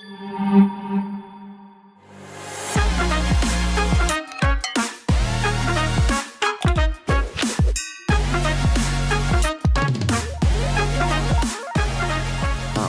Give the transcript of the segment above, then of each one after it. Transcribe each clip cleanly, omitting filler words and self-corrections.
A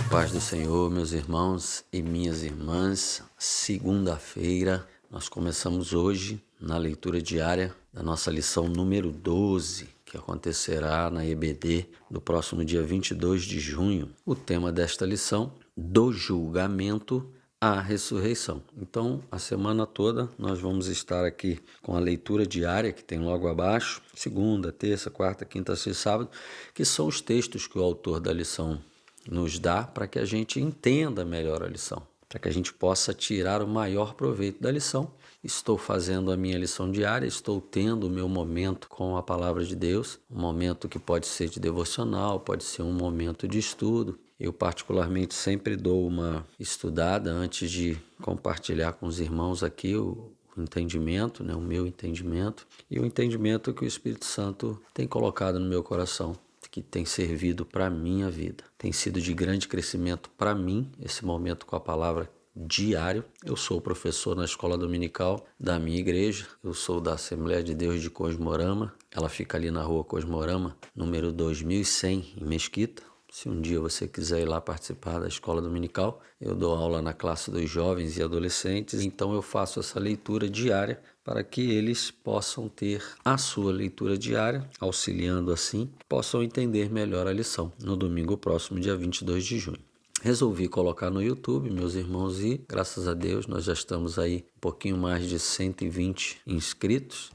paz do Senhor, meus irmãos e minhas irmãs. Segunda-feira, nós começamos hoje na leitura diária da nossa lição número 12, que acontecerá na EBD no próximo dia 22 de junho. O tema desta lição, do julgamento à ressurreição. Então, a semana toda nós vamos estar aqui com a leitura diária, que tem logo abaixo, segunda, terça, quarta, quinta, sexta e sábado, que são os textos que o autor da lição nos dá para que a gente entenda melhor a lição, para que a gente possa tirar o maior proveito da lição. Estou fazendo a minha lição diária, estou tendo o meu momento com a palavra de Deus, um momento que pode ser de devocional, pode ser um momento de estudo. Eu particularmente sempre dou uma estudada antes de compartilhar com os irmãos aqui o entendimento, o meu entendimento e o entendimento que o Espírito Santo tem colocado no meu coração, que tem servido para a minha vida. Tem sido de grande crescimento para mim, esse momento com a palavra diário. Eu sou professor na escola dominical da minha igreja, eu sou da Assembleia de Deus de Cosmorama, ela fica ali na rua Cosmorama, número 2100, em Mesquita. Se um dia você quiser ir lá participar da escola dominical, eu dou aula na classe dos jovens e adolescentes, então eu faço essa leitura diária para que eles possam ter a sua leitura diária, auxiliando assim, possam entender melhor a lição no domingo próximo, dia 22 de junho. Resolvi colocar no YouTube, meus irmãos, e graças a Deus nós já estamos aí um pouquinho mais de 120 inscritos,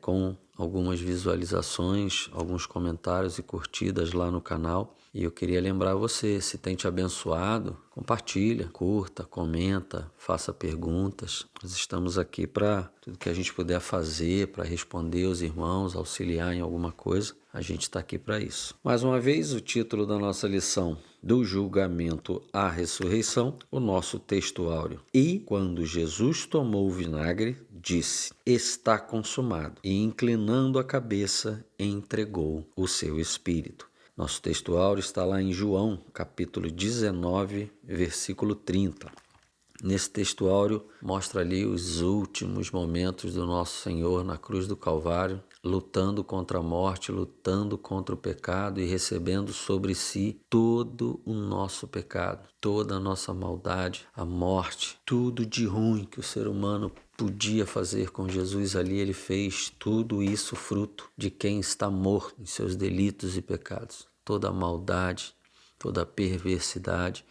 com algumas visualizações, alguns comentários e curtidas lá no canal. E eu queria lembrar você, se tem te abençoado, compartilha, curta, comenta, faça perguntas. Nós estamos aqui para tudo que a gente puder fazer, para responder os irmãos, auxiliar em alguma coisa. A gente está aqui para isso. Mais uma vez, o título da nossa lição, do julgamento à ressurreição, o nosso texto áureo. E quando Jesus tomou o vinagre, disse, está consumado. E inclinando a cabeça, entregou o seu espírito. Nosso texto áureo está lá em João, capítulo 19, versículo 30. Nesse texto áureo mostra ali os últimos momentos do nosso Senhor na cruz do Calvário, lutando contra a morte, lutando contra o pecado e recebendo sobre si todo o nosso pecado, toda a nossa maldade, a morte, tudo de ruim que o ser humano podia fazer com Jesus ali, ele fez tudo isso fruto de quem está morto em seus delitos e pecados. Toda a maldade, toda a perversidade.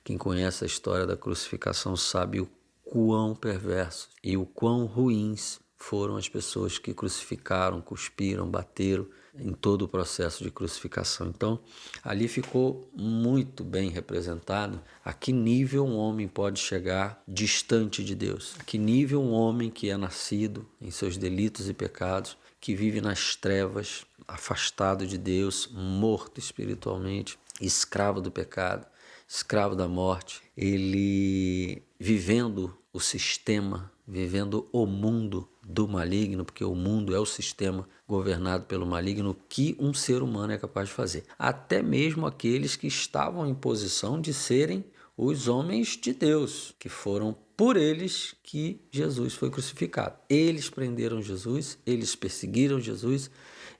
Quem conhece a história da crucificação sabe o quão perversos e o quão ruins foram as pessoas que crucificaram, cuspiram, bateram em todo o processo de crucificação. Então, ali ficou muito bem representado a que nível um homem pode chegar distante de Deus, a que nível um homem que é nascido em seus delitos e pecados, que vive nas trevas, afastado de Deus, morto espiritualmente, escravo do pecado, escravo da morte, ele vivendo o sistema, vivendo o mundo do maligno, porque o mundo é o sistema governado pelo maligno, que um ser humano é capaz de fazer. Até mesmo aqueles que estavam em posição de serem os homens de Deus, que foram por eles que Jesus foi crucificado. Eles prenderam Jesus, eles perseguiram Jesus,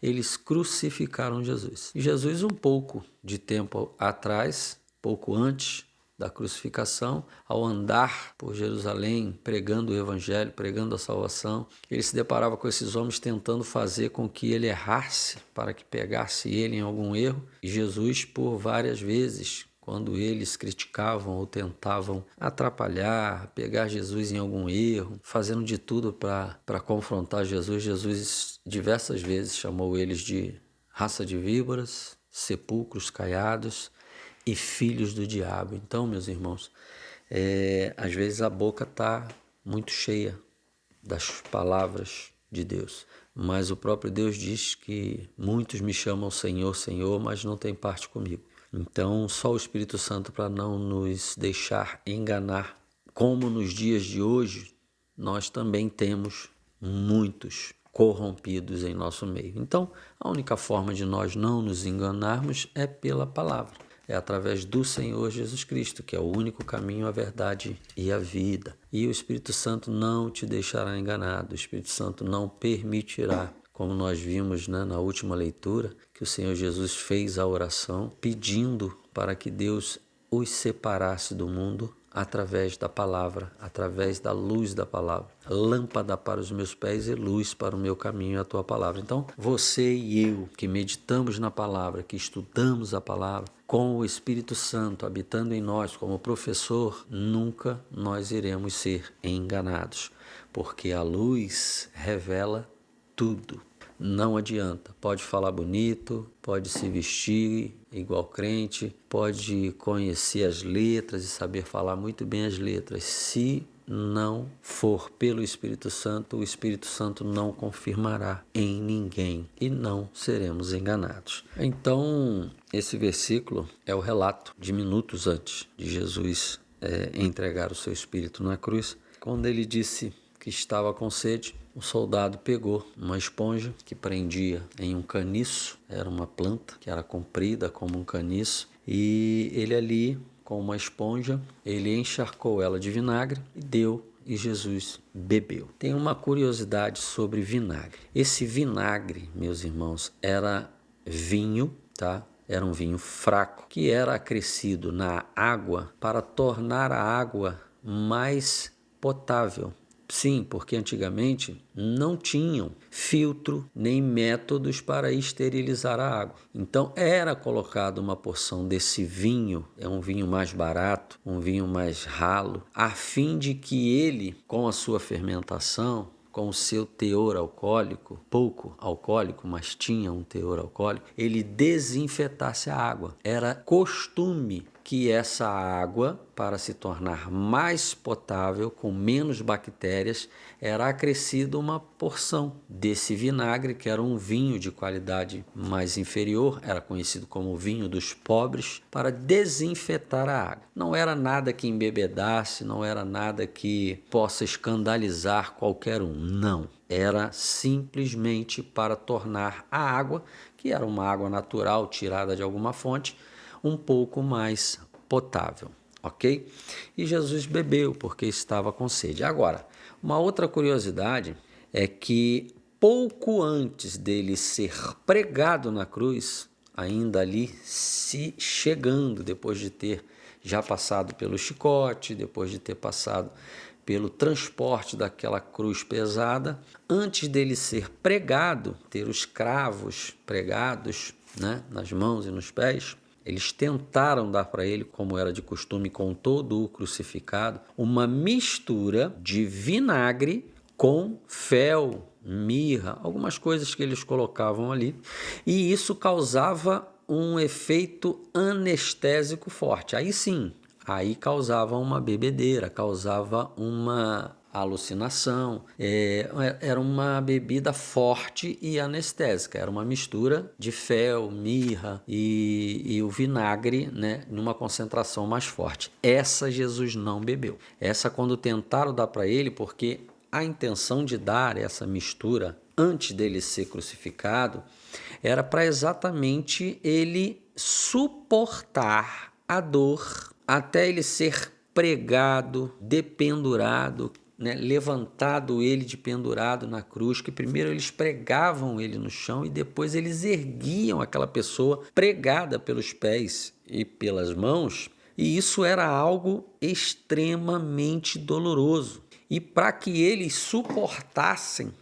eles crucificaram Jesus. E Jesus, um pouco de tempo atrás, pouco antes da crucificação, ao andar por Jerusalém, pregando o evangelho, pregando a salvação, ele se deparava com esses homens tentando fazer com que ele errasse, para que pegasse ele em algum erro. E Jesus, por várias vezes, quando eles criticavam ou tentavam atrapalhar, pegar Jesus em algum erro, fazendo de tudo para confrontar Jesus, Jesus diversas vezes chamou eles de raça de víboras, sepulcros caiados e filhos do diabo. Então, meus irmãos, às vezes a boca está muito cheia das palavras de Deus, mas o próprio Deus diz que muitos me chamam Senhor, Senhor, mas não tem parte comigo. Então, só o Espírito Santo para não nos deixar enganar, como nos dias de hoje, nós também temos muitos corrompidos em nosso meio. Então, a única forma de nós não nos enganarmos é pela palavra. é através do Senhor Jesus Cristo, que é o único caminho, a verdade e a vida. E o Espírito Santo não te deixará enganado, o Espírito Santo não permitirá. Como nós vimos, né, na última leitura, que o Senhor Jesus fez a oração pedindo para que Deus os separasse do mundo através da palavra, através da luz da palavra. Lâmpada para os meus pés e luz para o meu caminho, a tua palavra. Então, você e eu que meditamos na palavra, que estudamos a palavra, com o Espírito Santo habitando em nós como professor, nunca nós iremos ser enganados, porque a luz revela tudo. Não adianta, pode falar bonito, pode se vestir igual crente, pode conhecer as letras e saber falar muito bem as letras. Se não for pelo Espírito Santo, o Espírito Santo não confirmará em ninguém e não seremos enganados. Então, esse versículo é o relato de minutos antes de Jesus entregar o seu Espírito na cruz, quando ele disse que estava com sede. O soldado pegou uma esponja que prendia em um caniço, era uma planta que era comprida como um caniço, e ele ali, com uma esponja, ele encharcou ela de vinagre e deu, e Jesus bebeu. Tem uma curiosidade sobre vinagre. Esse vinagre, meus irmãos, era vinho, tá? Era um vinho fraco, que era acrescido na água para tornar a água mais potável. Sim, porque antigamente não tinham filtro nem métodos para esterilizar a água. Então era colocada uma porção desse vinho, é um vinho mais barato, um vinho mais ralo, a fim de que ele, com a sua fermentação, com o seu teor alcoólico, pouco alcoólico, mas tinha um teor alcoólico, ele desinfetasse a água. Era costume que essa água, para se tornar mais potável, com menos bactérias, era acrescida uma porção desse vinagre, que era um vinho de qualidade mais inferior, era conhecido como vinho dos pobres, para desinfetar a água. Não era nada que embebedasse, não era nada que possa escandalizar qualquer um, não. Era simplesmente para tornar a água, que era uma água natural tirada de alguma fonte, um pouco mais potável, ok? E Jesus bebeu porque estava com sede. Agora, uma outra curiosidade é que pouco antes dele ser pregado na cruz, ainda ali se chegando, depois de ter já passado pelo chicote, depois de ter passado pelo transporte daquela cruz pesada, antes dele ser pregado, ter os cravos pregados, né, nas mãos e nos pés, eles tentaram dar para ele, como era de costume com todo o crucificado, uma mistura de vinagre com fel, mirra, algumas coisas que eles colocavam ali, e isso causava um efeito anestésico forte. Aí sim, aí causava uma bebedeira, causava uma alucinação, era uma bebida forte e anestésica, era uma mistura de fel, mirra e o vinagre, né, numa concentração mais forte. Essa Jesus não bebeu. Essa quando tentaram dar para ele, porque a intenção de dar essa mistura antes dele ser crucificado era para exatamente ele suportar a dor até ele ser pregado, dependurado, né, levantado ele de pendurado na cruz, que primeiro eles pregavam ele no chão e depois eles erguiam aquela pessoa pregada pelos pés e pelas mãos, e isso era algo extremamente doloroso. E para que eles suportassem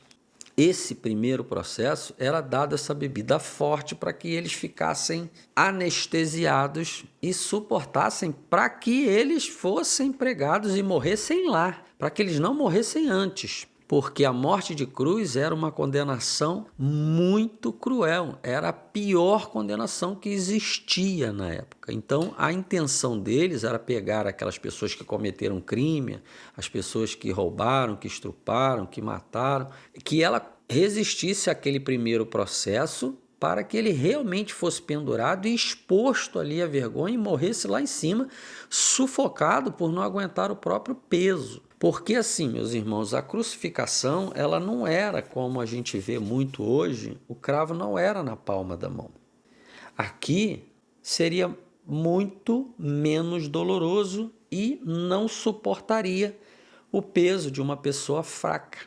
esse primeiro processo, era dada essa bebida forte para que eles ficassem anestesiados e suportassem para que eles fossem pregados e morressem lá, para que eles não morressem antes. Porque a morte de cruz era uma condenação muito cruel, era a pior condenação que existia na época. Então, a intenção deles era pegar aquelas pessoas que cometeram crime, as pessoas que roubaram, que estupraram, que mataram, que ela resistisse àquele primeiro processo para que ele realmente fosse pendurado e exposto ali à vergonha e morresse lá em cima, sufocado por não aguentar o próprio peso. Porque assim, meus irmãos, a crucificação, ela não era como a gente vê muito hoje, o cravo não era na palma da mão. Aqui seria muito menos doloroso e não suportaria o peso de uma pessoa fraca,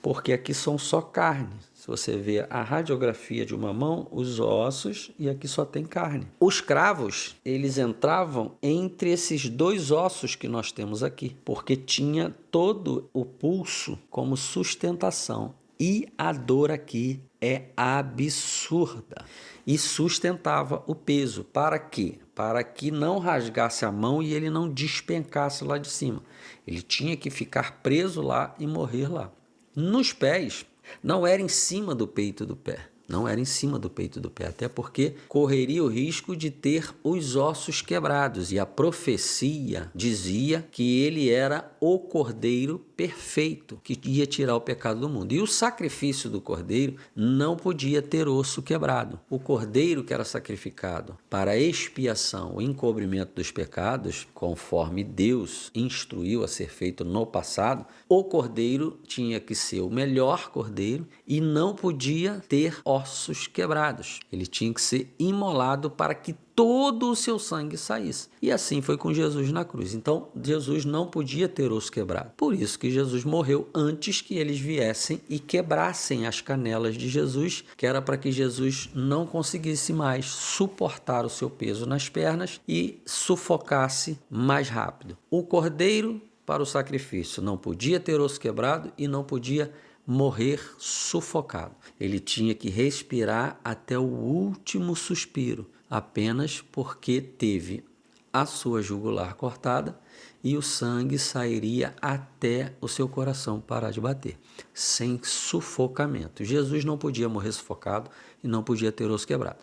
porque aqui são só carne. Se você vê a radiografia de uma mão, os ossos, e aqui só tem carne. Os cravos, eles entravam entre esses dois ossos que nós temos aqui, porque tinha todo o pulso como sustentação. E a dor aqui é absurda. E sustentava o peso. Para quê? Para que não rasgasse a mão e ele não despencasse lá de cima. Ele tinha que ficar preso lá e morrer lá. Nos pés, não era em cima do peito do pé. Não era em cima do peito do pé, até porque correria o risco de ter os ossos quebrados. E a profecia dizia que ele era o cordeiro perfeito, que ia tirar o pecado do mundo. E o sacrifício do cordeiro não podia ter osso quebrado. O cordeiro que era sacrificado para a expiação, o encobrimento dos pecados, conforme Deus instruiu a ser feito no passado, o cordeiro tinha que ser o melhor cordeiro e não podia ter ossos quebrados. Ele tinha que ser imolado para que todo o seu sangue saísse. E assim foi com Jesus na cruz. Então, Jesus não podia ter osso quebrado. Por isso que Jesus morreu antes que eles viessem e quebrassem as canelas de Jesus, que era para que Jesus não conseguisse mais suportar o seu peso nas pernas e sufocasse mais rápido. O cordeiro para o sacrifício não podia ter osso quebrado e não podia morrer sufocado. Ele tinha que respirar até o último suspiro, apenas porque teve a sua jugular cortada e o sangue sairia até o seu coração parar de bater, sem sufocamento. Jesus não podia morrer sufocado e não podia ter osso quebrado.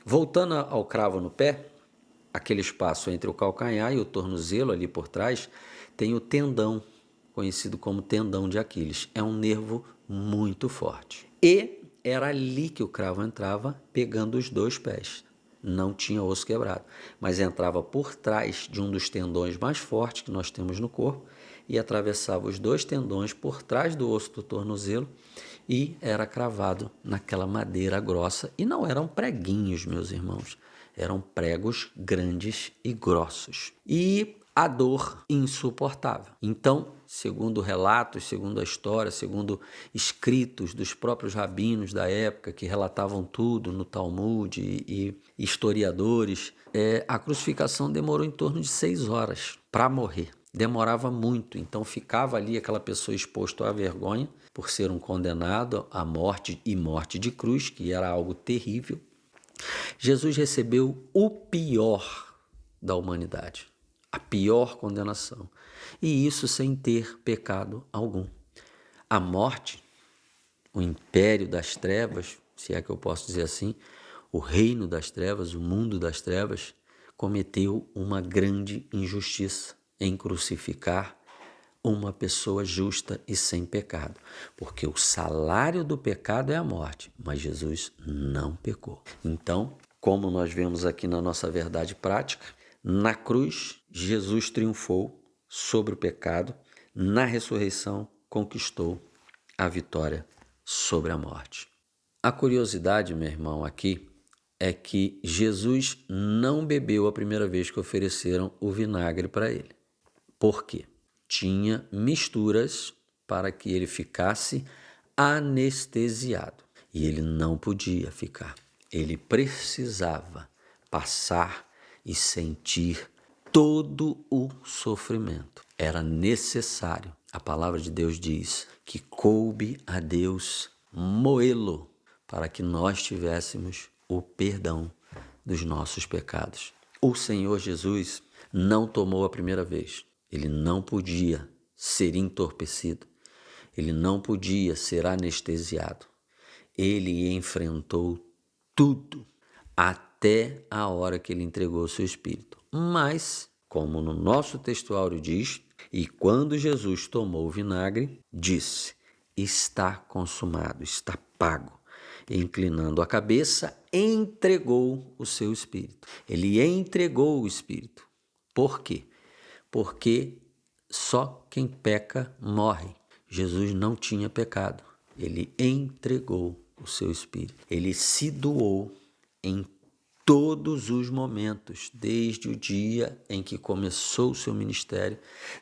Voltando ao cravo no pé, aquele espaço entre o calcanhar e o tornozelo ali por trás, tem o tendão, conhecido como tendão de Aquiles. É um nervo muito forte. E era ali que o cravo entrava, pegando os dois pés. Não tinha osso quebrado, mas entrava por trás de um dos tendões mais fortes que nós temos no corpo e atravessava os dois tendões por trás do osso do tornozelo e era cravado naquela madeira grossa. E não eram preguinhos, meus irmãos, eram pregos grandes e grossos. E a dor insuportável. Então, segundo relatos, segundo a história, segundo escritos dos próprios rabinos da época que relatavam tudo no Talmud e historiadores, a crucificação demorou em torno de 6 horas para morrer. Demorava muito, então ficava ali aquela pessoa exposta à vergonha por ser um condenado à morte e morte de cruz, que era algo terrível. Jesus recebeu o pior da humanidade, a pior condenação, e isso sem ter pecado algum. A morte, o império das trevas, se é que eu posso dizer assim, o reino das trevas, o mundo das trevas, cometeu uma grande injustiça em crucificar uma pessoa justa e sem pecado, porque o salário do pecado é a morte, mas Jesus não pecou. Então, como nós vemos aqui na nossa verdade prática, na cruz, Jesus triunfou sobre o pecado, na ressurreição, conquistou a vitória sobre a morte. A curiosidade, meu irmão, aqui é que Jesus não bebeu a primeira vez que ofereceram o vinagre para ele. Por quê? Tinha misturas para que ele ficasse anestesiado e ele não podia ficar. Ele precisava passar e sentir todo o sofrimento. Era necessário. A palavra de Deus diz que coube a Deus moê-lo para que nós tivéssemos o perdão dos nossos pecados. O Senhor Jesus não tomou a primeira vez. Ele não podia ser entorpecido. Ele não podia ser anestesiado. Ele enfrentou tudo até a hora que ele entregou o seu espírito. Mas, como no nosso textuário diz, e quando Jesus tomou o vinagre, disse: está consumado, está pago. Inclinando a cabeça, entregou o seu espírito. Ele entregou o espírito. Por quê? Porque só quem peca morre. Jesus não tinha pecado. Ele entregou o seu espírito. Ele se doou em todos os momentos, desde o dia em que começou o seu ministério,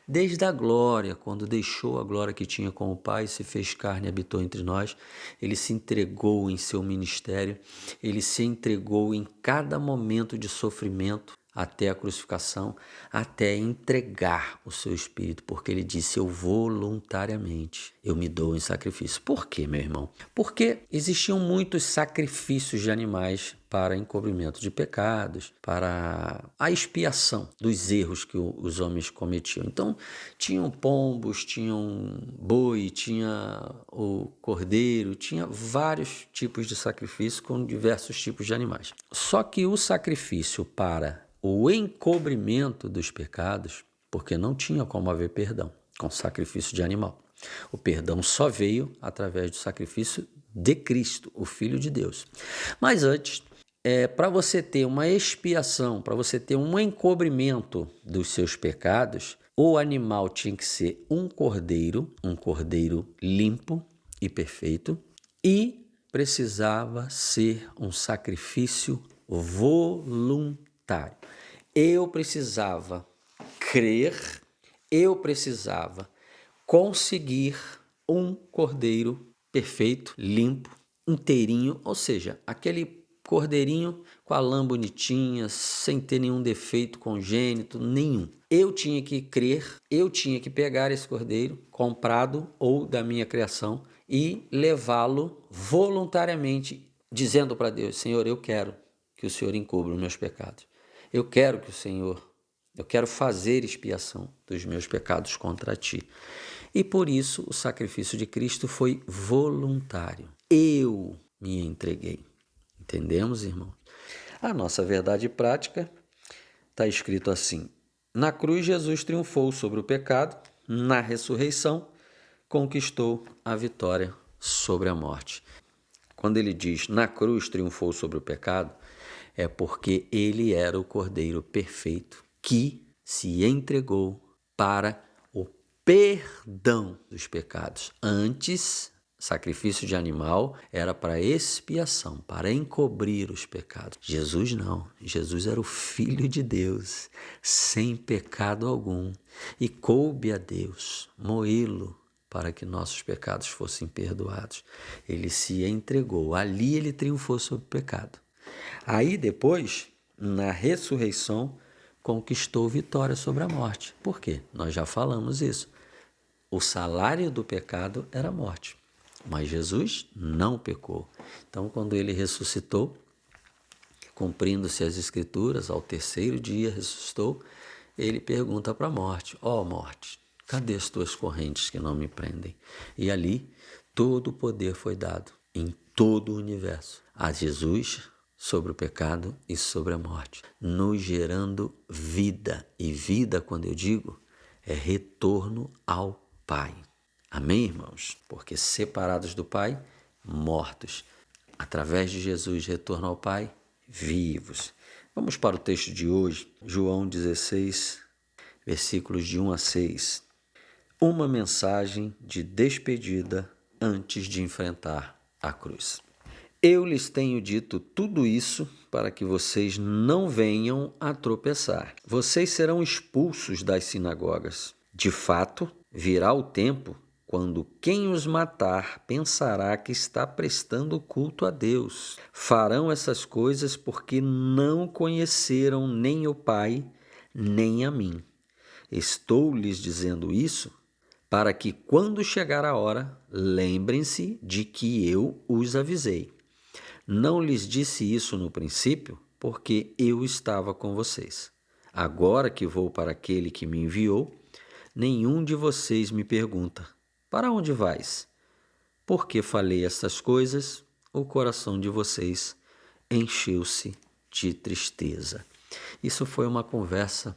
desde a glória, quando deixou a glória que tinha com o Pai, se fez carne e habitou entre nós, ele se entregou em seu ministério, ele se entregou em cada momento de sofrimento, até a crucificação, até entregar o seu espírito, porque ele disse, eu voluntariamente, eu me dou em sacrifício. Por quê, meu irmão? Porque existiam muitos sacrifícios de animais para encobrimento de pecados, para a expiação dos erros que os homens cometiam. Então, tinham pombos, tinham boi, tinha o cordeiro, tinha vários tipos de sacrifício com diversos tipos de animais. Só que o sacrifício para o encobrimento dos pecados, porque não tinha como haver perdão com sacrifício de animal. O perdão só veio através do sacrifício de Cristo, o Filho de Deus. Mas antes, para você ter uma expiação, para você ter um encobrimento dos seus pecados, o animal tinha que ser um cordeiro limpo e perfeito, e precisava ser um sacrifício voluntário. Eu precisava crer, eu precisava conseguir um cordeiro perfeito, limpo, inteirinho, ou seja, aquele cordeirinho com a lã bonitinha, sem ter nenhum defeito congênito, nenhum. Eu tinha que crer, eu tinha que pegar esse cordeiro, comprado ou da minha criação, e levá-lo voluntariamente, dizendo para Deus, Senhor, eu quero que o Senhor encubra os meus pecados. Eu quero fazer expiação dos meus pecados contra ti. E por isso o sacrifício de Cristo foi voluntário. Eu me entreguei. Entendemos, irmão? A nossa verdade prática está escrito assim. Na cruz, Jesus triunfou sobre o pecado. Na ressurreição, conquistou a vitória sobre a morte. Quando ele diz, na cruz triunfou sobre o pecado, é porque ele era o Cordeiro perfeito que se entregou para o perdão dos pecados. Antes, sacrifício de animal era para expiação, para encobrir os pecados. Jesus não. Jesus era o Filho de Deus, sem pecado algum. E coube a Deus moê-lo para que nossos pecados fossem perdoados. Ele se entregou. Ali ele triunfou sobre o pecado. Aí depois, na ressurreição, conquistou vitória sobre a morte. Por quê? Nós já falamos isso. O salário do pecado era a morte, mas Jesus não pecou. Então, quando ele ressuscitou, cumprindo-se as Escrituras, ao terceiro dia ressuscitou, ele pergunta para a morte, ó morte, cadê as tuas correntes que não me prendem? E ali, todo o poder foi dado em todo o universo a Jesus sobre o pecado e sobre a morte, nos gerando vida. E vida, quando eu digo, é retorno ao Pai. Amém, irmãos? Porque separados do Pai, mortos. Através de Jesus, retorno ao Pai, vivos. Vamos para o texto de hoje, João 16, versículos de 1 a 6. Uma mensagem de despedida antes de enfrentar a cruz. Eu lhes tenho dito tudo isso para que vocês não venham a tropeçar. Vocês serão expulsos das sinagogas. De fato, virá o tempo quando quem os matar pensará que está prestando culto a Deus. Farão essas coisas porque não conheceram nem o Pai, nem a mim. Estou lhes dizendo isso para que, quando chegar a hora, lembrem-se de que eu os avisei. Não lhes disse isso no princípio, porque eu estava com vocês. Agora que vou para aquele que me enviou, nenhum de vocês me pergunta, para onde vais? Porque falei estas coisas, o coração de vocês encheu-se de tristeza. Isso foi uma conversa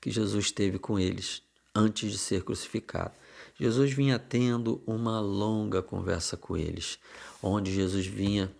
que Jesus teve com eles antes de ser crucificado. Jesus vinha tendo uma longa conversa com eles, onde Jesus vinha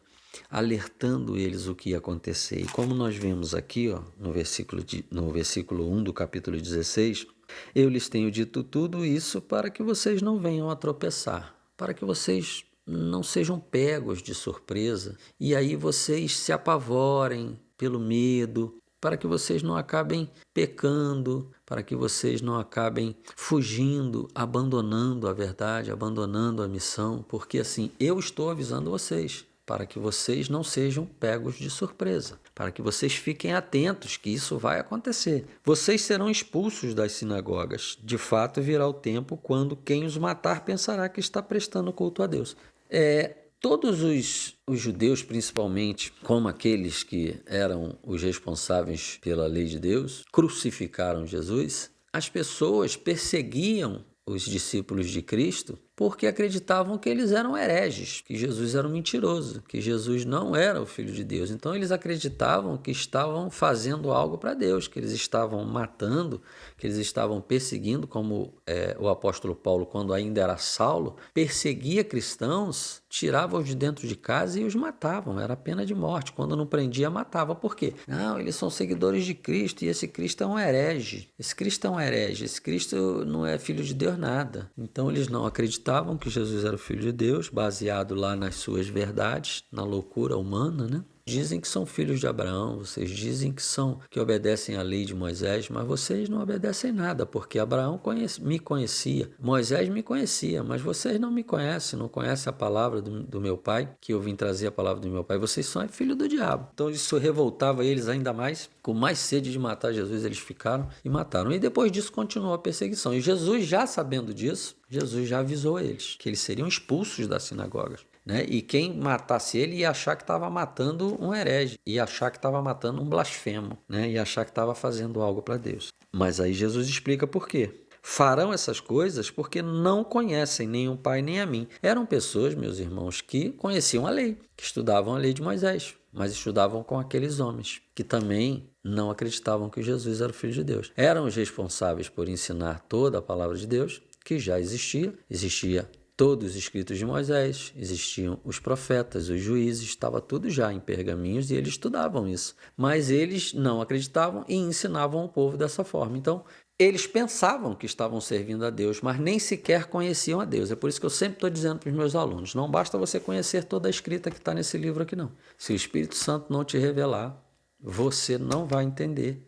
alertando eles o que ia acontecer. E como nós vemos aqui, no versículo 1 do capítulo 16, eu lhes tenho dito tudo isso para que vocês não venham a tropeçar, para que vocês não sejam pegos de surpresa e aí vocês se apavorem pelo medo, para que vocês não acabem pecando, para que vocês não acabem fugindo, abandonando a verdade, abandonando a missão, porque assim, eu estou avisando vocês, para que vocês não sejam pegos de surpresa, para que vocês fiquem atentos que isso vai acontecer. Vocês serão expulsos das sinagogas. De fato, virá o tempo quando quem os matar pensará que está prestando culto a Deus. Todos os judeus, principalmente, como aqueles que eram os responsáveis pela lei de Deus, crucificaram Jesus. As pessoas perseguiam os discípulos de Cristo porque acreditavam que eles eram hereges, que Jesus era um mentiroso, que Jesus não era o Filho de Deus. Então eles acreditavam que estavam fazendo algo para Deus, que eles estavam matando, que eles estavam perseguindo, como o apóstolo Paulo, quando ainda era Saulo, perseguia cristãos, tirava-os de dentro de casa e os matavam, era pena de morte. Quando não prendia, matava. Por quê? Não, eles são seguidores de Cristo e esse Cristo é um herege. Esse Cristo é um herege, esse Cristo não é Filho de Deus nada. Então eles não acreditavam que Jesus era o Filho de Deus, baseado lá nas suas verdades, na loucura humana, né? Dizem que são filhos de Abraão, vocês dizem que obedecem à lei de Moisés, mas vocês não obedecem nada, porque Abraão me conhecia, Moisés me conhecia, mas vocês não me conhecem, não conhecem a palavra do meu pai, que eu vim trazer a palavra do meu pai, vocês são filhos do diabo. Então isso revoltava eles ainda mais, com mais sede de matar Jesus, eles ficaram e mataram. E depois disso continuou a perseguição. E Jesus, já sabendo disso, Jesus já avisou eles que eles seriam expulsos das sinagogas. Né? E quem matasse ele ia achar que estava matando um herege, ia achar que estava matando um blasfemo, né? Ia achar que estava fazendo algo para Deus. Mas aí Jesus explica por quê. Farão essas coisas porque não conhecem nem o Pai nem a mim. Eram pessoas, meus irmãos, que conheciam a lei, que estudavam a lei de Moisés, mas estudavam com aqueles homens que também não acreditavam que Jesus era o Filho de Deus. Eram os responsáveis por ensinar toda a palavra de Deus, que já existia todos os escritos de Moisés, existiam os profetas, os juízes, estava tudo já em pergaminhos e eles estudavam isso. Mas eles não acreditavam e ensinavam o povo dessa forma. Então, eles pensavam que estavam servindo a Deus, mas nem sequer conheciam a Deus. É por isso que eu sempre estou dizendo para os meus alunos, não basta você conhecer toda a escrita que está nesse livro aqui, não. Se o Espírito Santo não te revelar, você não vai entender.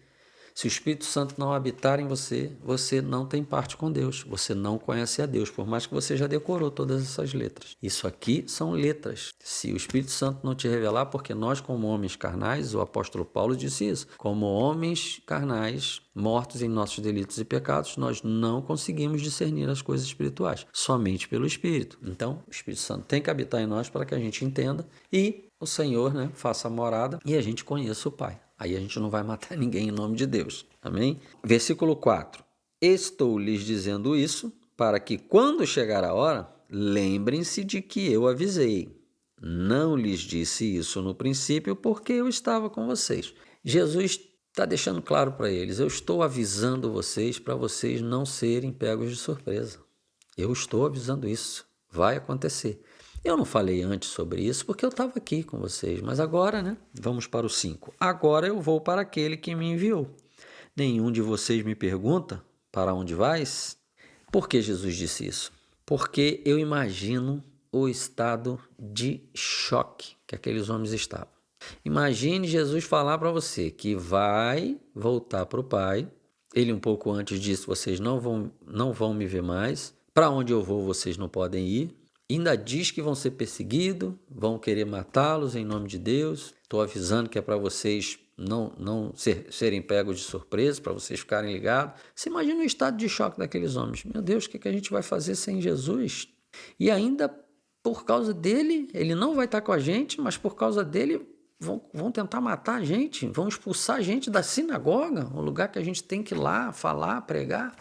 Se o Espírito Santo não habitar em você, você não tem parte com Deus, você não conhece a Deus, por mais que você já decorou todas essas letras. Isso aqui são letras. Se o Espírito Santo não te revelar, porque nós como homens carnais, o apóstolo Paulo disse isso, como homens carnais, mortos em nossos delitos e pecados, nós não conseguimos discernir as coisas espirituais, somente pelo Espírito. Então, o Espírito Santo tem que habitar em nós para que a gente entenda e o Senhor, né, faça a morada e a gente conheça o Pai. Aí a gente não vai matar ninguém em nome de Deus. Amém? Versículo 4. Estou lhes dizendo isso para que, quando chegar a hora, lembrem-se de que eu avisei. Não lhes disse isso no princípio porque eu estava com vocês. Jesus está deixando claro para eles, eu estou avisando vocês para vocês não serem pegos de surpresa. Eu estou avisando isso. Vai acontecer. Eu não falei antes sobre isso porque eu estava aqui com vocês, mas agora, né? Vamos para o 5. Agora eu vou para aquele que me enviou. Nenhum de vocês me pergunta, para onde vais? Por que Jesus disse isso? Porque eu imagino o estado de choque que aqueles homens estavam. Imagine Jesus falar para você que vai voltar para o Pai. Ele um pouco antes disse, vocês não vão me ver mais. Para onde eu vou, vocês não podem ir. Ainda diz que vão ser perseguidos, vão querer matá-los em nome de Deus. Estou avisando que é para vocês não serem pegos de surpresa, para vocês ficarem ligados. Você imagina o estado de choque daqueles homens. Meu Deus, o que a gente vai fazer sem Jesus? E ainda por causa dele, ele não vai estar com a gente, mas por causa dele vão tentar matar a gente, vão expulsar a gente da sinagoga, o lugar que a gente tem que ir lá falar, pregar.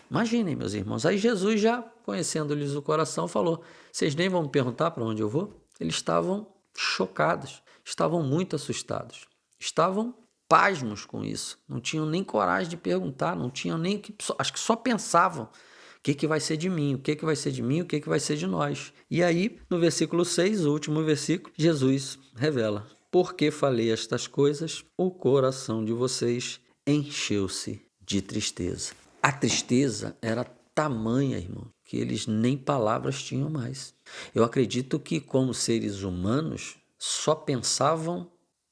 Imaginem, meus irmãos, aí Jesus, já conhecendo-lhes o coração, falou, vocês nem vão me perguntar para onde eu vou? Eles estavam chocados, estavam muito assustados, estavam pasmos com isso, não tinham nem coragem de perguntar, não tinham nem, acho que só pensavam, o que vai ser de mim, o que vai ser de mim, o que vai ser de nós. E aí, no versículo 6, o último versículo, Jesus revela, porque falei estas coisas, o coração de vocês encheu-se de tristeza. A tristeza era tamanha, irmão, que eles nem palavras tinham mais. Eu acredito que, como seres humanos, só pensavam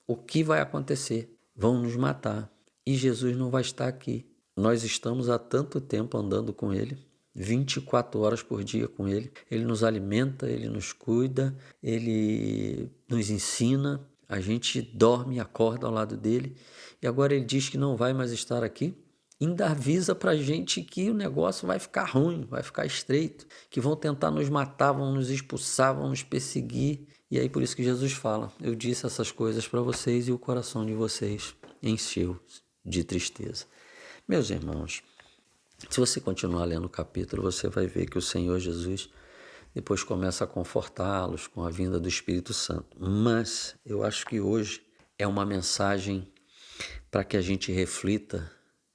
o que vai acontecer? Vão nos matar e Jesus não vai estar aqui. Nós estamos há tanto tempo andando com Ele, 24 horas por dia com Ele. Ele nos alimenta, Ele nos cuida, Ele nos ensina, a gente dorme e acorda ao lado dEle. E agora Ele diz que não vai mais estar aqui. Ainda avisa para a gente que o negócio vai ficar ruim, vai ficar estreito, que vão tentar nos matar, vão nos expulsar, vão nos perseguir. E aí por isso que Jesus fala, eu disse essas coisas para vocês e o coração de vocês encheu de tristeza. Meus irmãos, se você continuar lendo o capítulo, você vai ver que o Senhor Jesus depois começa a confortá-los com a vinda do Espírito Santo. Mas eu acho que hoje é uma mensagem para que a gente reflita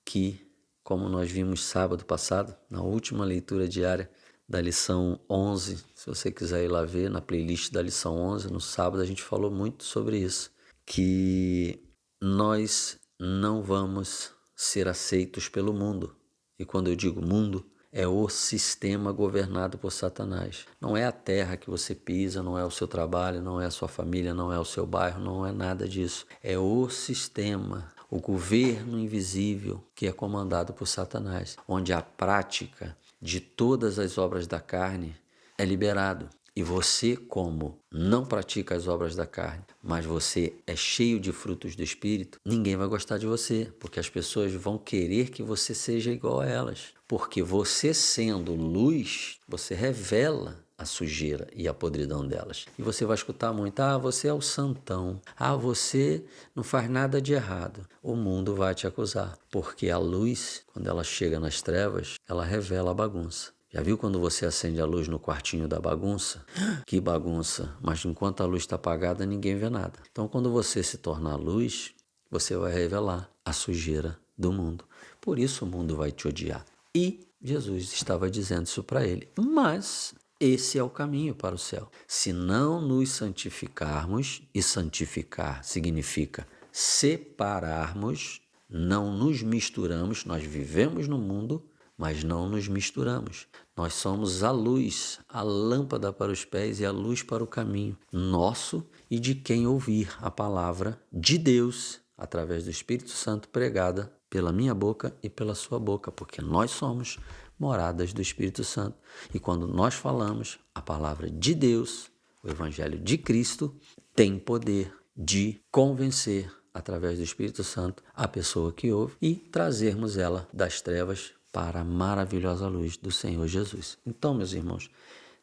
que, como nós vimos sábado passado, na última leitura diária da lição 11, se você quiser ir lá ver, na playlist da lição 11, no sábado a gente falou muito sobre isso, que nós não vamos ser aceitos pelo mundo. E quando eu digo mundo, é o sistema governado por Satanás. Não é a terra que você pisa, não é o seu trabalho, não é a sua família, não é o seu bairro, não é nada disso. É o sistema, o governo invisível que é comandado por Satanás, onde a prática de todas as obras da carne é liberado. E você, como não pratica as obras da carne, mas você é cheio de frutos do Espírito, ninguém vai gostar de você, porque as pessoas vão querer que você seja igual a elas. Porque você sendo luz, você revela a sujeira e a podridão delas. E você vai escutar muito, você é o santão, você não faz nada de errado. O mundo vai te acusar, porque a luz, quando ela chega nas trevas, ela revela a bagunça. Já viu quando você acende a luz no quartinho da bagunça? Que bagunça! Mas enquanto a luz está apagada, ninguém vê nada. Então, quando você se tornar luz, você vai revelar a sujeira do mundo. Por isso o mundo vai te odiar. E Jesus estava dizendo isso para ele. Mas esse é o caminho para o céu. Se não nos santificarmos, e santificar significa separarmos, não nos misturamos, nós vivemos no mundo, mas não nos misturamos. Nós somos a luz, a lâmpada para os pés e a luz para o caminho nosso e de quem ouvir a palavra de Deus através do Espírito Santo pregada pela minha boca e pela sua boca, porque nós somos moradas do Espírito Santo. E quando nós falamos a palavra de Deus, o Evangelho de Cristo, tem poder de convencer através do Espírito Santo a pessoa que ouve e trazermos ela das trevas para a maravilhosa luz do Senhor Jesus. Então, meus irmãos,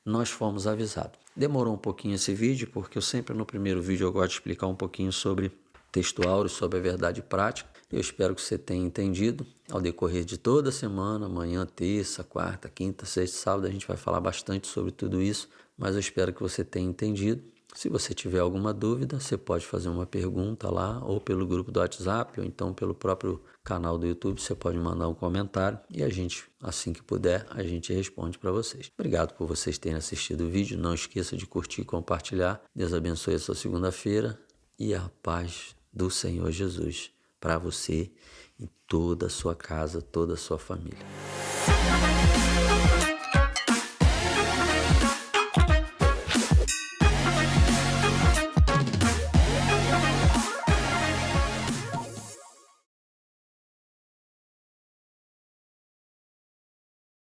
nós fomos avisados. Demorou um pouquinho esse vídeo, porque eu sempre no primeiro vídeo eu gosto de explicar um pouquinho sobre texto áureo, sobre a verdade prática. Eu espero que você tenha entendido. Ao decorrer de toda a semana, amanhã, terça, quarta, quinta, sexta, sábado, a gente vai falar bastante sobre tudo isso, mas eu espero que você tenha entendido. Se você tiver alguma dúvida, você pode fazer uma pergunta lá, ou pelo grupo do WhatsApp, ou então pelo próprio canal do YouTube, você pode mandar um comentário e a gente, assim que puder, a gente responde para vocês. Obrigado por vocês terem assistido o vídeo. Não esqueça de curtir e compartilhar. Deus abençoe a sua segunda-feira e a paz do Senhor Jesus para você e toda a sua casa, toda a sua família.